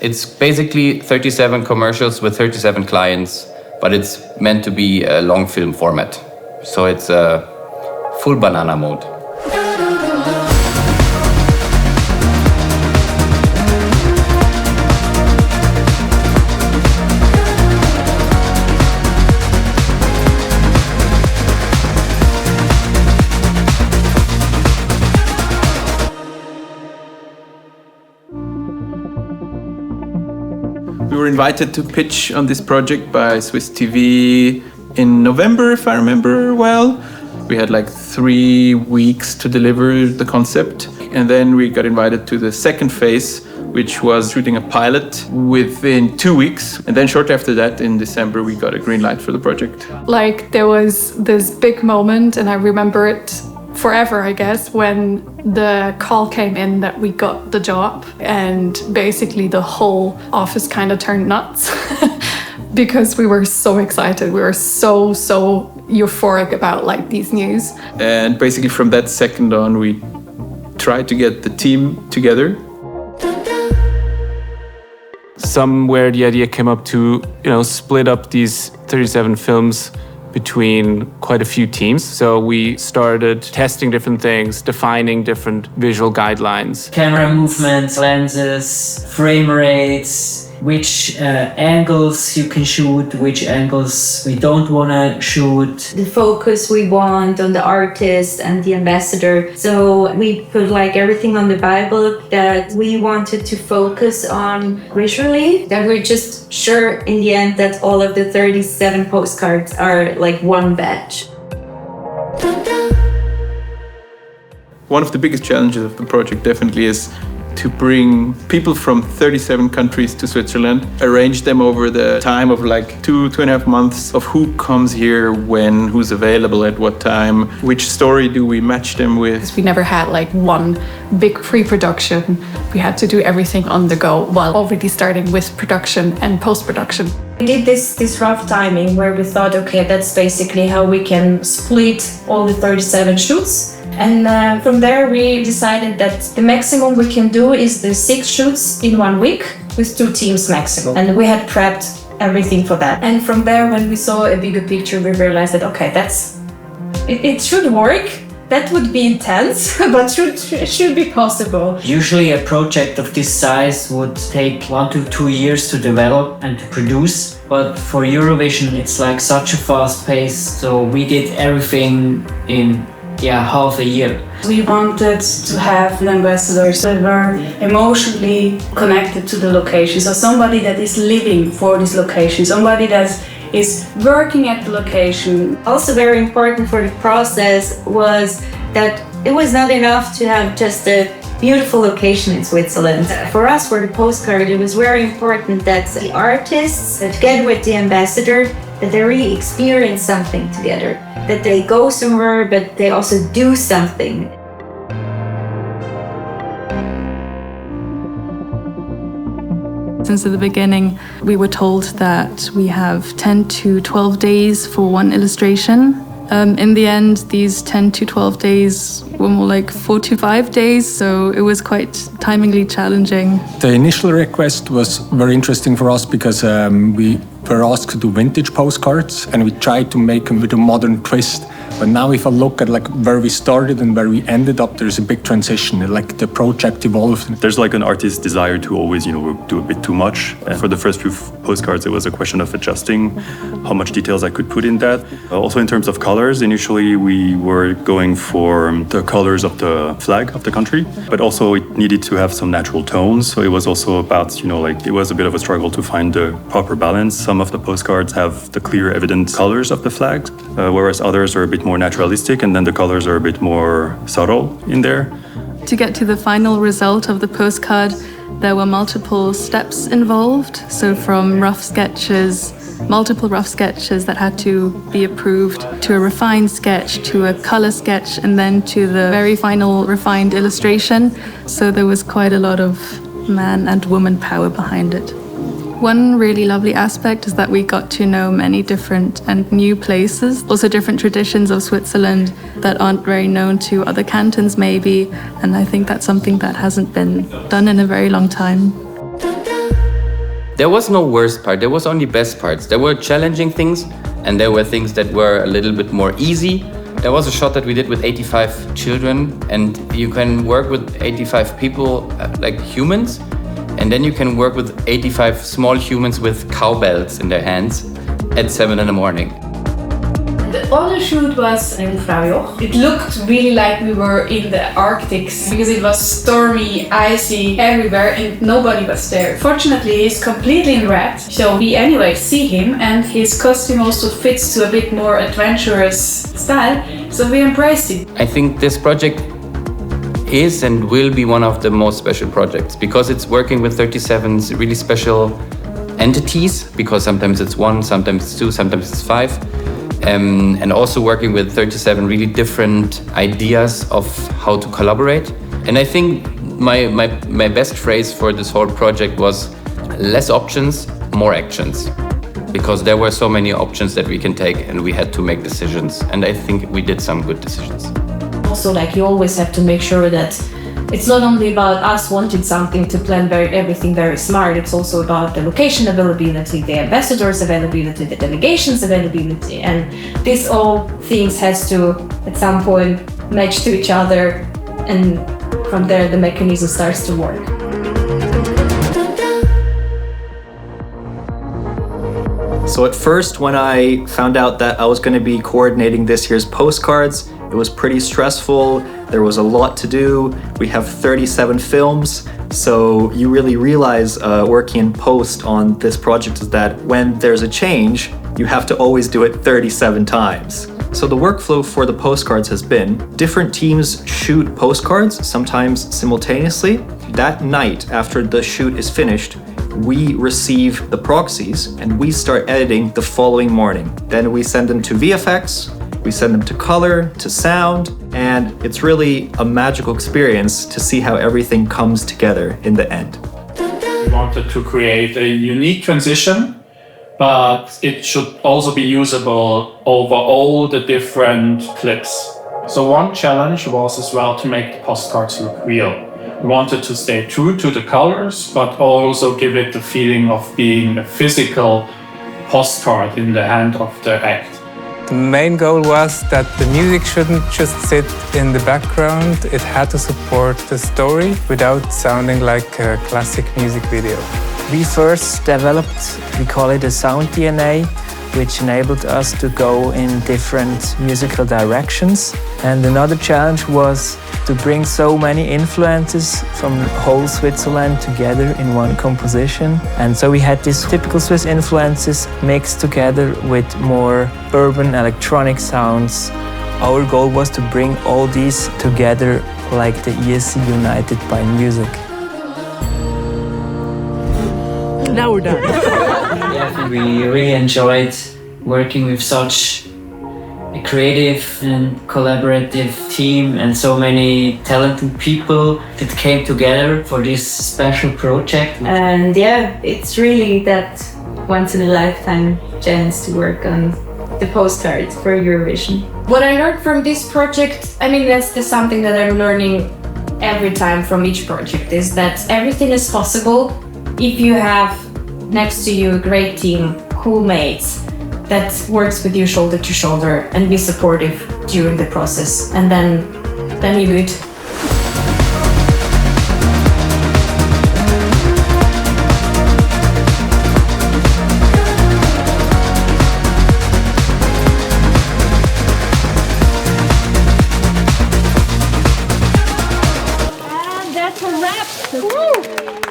It's basically 37 commercials with 37 clients, but it's meant to be a long film format. So it's a full banana mode. We were invited to pitch on this project by Swiss TV in November, if I remember well. We had like 3 weeks to deliver the concept. And then we got invited to the second phase, which was shooting a pilot within 2 weeks. And then shortly after that, in December, we got a green light for the project. Like there was this big moment, and I remember it forever, I guess, when the call came in that we got the job, and basically the whole office kind of turned nuts because we were so excited. We were so euphoric about like these news. And basically from that second on, we tried to get the team together. Somewhere the idea came up to, split up these 37 films between quite a few teams. So we started testing different things, defining different visual guidelines. Camera movements, lenses, frame rates, which angles you can shoot, which angles we don't want to shoot. The focus we want on the artist and the ambassador. So we put like everything on the Bible that we wanted to focus on visually, that we're just sure in the end that all of the 37 postcards are like one batch. One of the biggest challenges of the project definitely is to bring people from 37 countries to Switzerland, arrange them over the time of like 2.5 months of who comes here, when, who's available at what time, which story do we match them with. We never had like one big pre-production. We had to do everything on the go while already starting with production and post-production. We did this rough timing where we thought, okay, that's basically how we can split all the 37 shoots. And from there we decided that the maximum we can do is the 6 shoots in 1 week with 2 teams maximum. And we had prepped everything for that. And from there, when we saw a bigger picture, we realized that, okay, it should work. That would be intense, but should be possible. Usually a project of this size would take 1 to 2 years to develop and to produce. But for Eurovision, it's like such a fast pace. So we did everything in half a year. We wanted to have an ambassador that were emotionally connected to the location. So somebody that is living for this location, somebody that is working at the location. Also very important for the process was that it was not enough to have just a beautiful location in Switzerland. For us, for the postcard, it was very important that the artists, together with the ambassador, that they really experience something together, that they go somewhere, but they also do something. Since the beginning, we were told that we have 10 to 12 days for one illustration. In the end, these 10 to 12 days were more like 4 to 5 days, so it was quite timingly challenging. The initial request was very interesting for us because we were asked to do vintage postcards, and we tried to make them with a modern twist. But now if I look at like where we started and where we ended up, there's a big transition. Like the project evolved. There's like an artist's desire to always, do a bit too much. And for the first few postcards, it was a question of adjusting how much details I could put in that. Also in terms of colors, initially we were going for the colors of the flag of the country, but also it needed to have some natural tones. So it was also about, it was a bit of a struggle to find the proper balance. Some of the postcards have the clear, evident colors of the flag, whereas others are a bit more naturalistic, and then the colors are a bit more subtle in there. To get to the final result of the postcard, there were multiple steps involved. So from multiple rough sketches that had to be approved, to a refined sketch, to a color sketch, and then to the very final refined illustration. So there was quite a lot of man and woman power behind it. One really lovely aspect is that we got to know many different and new places, also different traditions of Switzerland that aren't very known to other cantons maybe, and I think that's something that hasn't been done in a very long time. There was no worst part, there was only best parts. There were challenging things and there were things that were a little bit more easy. There was a shot that we did with 85 children, and you can work with 85 people like humans, and then you can work with 85 small humans with cowbells in their hands at 7 in the morning. The other shoot was in Fraujoch. It looked really like we were in the Arctic because it was stormy, icy everywhere and nobody was there. Fortunately, he's completely in red, so we anyway see him, and his costume also fits to a bit more adventurous style, so we embraced it. I think this project is and will be one of the most special projects because it's working with 37 really special entities, because sometimes it's 1, sometimes it's 2, sometimes it's 5. And also working with 37 really different ideas of how to collaborate. And I think my best phrase for this whole project was less options, more actions. Because there were so many options that we can take and we had to make decisions. And I think we did some good decisions. Also, like, you always have to make sure that it's not only about us wanting something to plan everything very smart, it's also about the location availability, the ambassadors availability, the delegations availability, and this all things has to at some point match to each other, and from there the mechanism starts to work. So at first, when I found out that I was going to be coordinating this year's postcards, it was pretty stressful. There was a lot to do. We have 37 films. So you really realize working in post on this project is that when there's a change, you have to always do it 37 times. So the workflow for the postcards has been different teams shoot postcards, sometimes simultaneously. That night, after the shoot is finished, we receive the proxies and we start editing the following morning. Then we send them to VFX, we send them to color, to sound, and it's really a magical experience to see how everything comes together in the end. We wanted to create a unique transition, but it should also be usable over all the different clips. So one challenge was as well to make the postcards look real. We wanted to stay true to the colors, but also give it the feeling of being a physical postcard in the hand of the act. The main goal was that the music shouldn't just sit in the background, it had to support the story without sounding like a classic music video. We first developed, we call it a sound DNA, which enabled us to go in different musical directions. And another challenge was to bring so many influences from whole Switzerland together in one composition. And so we had these typical Swiss influences mixed together with more urban electronic sounds. Our goal was to bring all these together like the ESC united by music. Now we're done. Yeah, we really enjoyed working with such a creative and collaborative team and so many talented people that came together for this special project. And yeah, it's really that once-in-a-lifetime chance to work on the postcards for Eurovision. What I learned from this project, I mean, that's something that I'm learning every time from each project, is that everything is possible if you have next to you a great team, cool mates, that works with you shoulder to shoulder and be supportive during the process. And then you do it. And that's a wrap. Woo!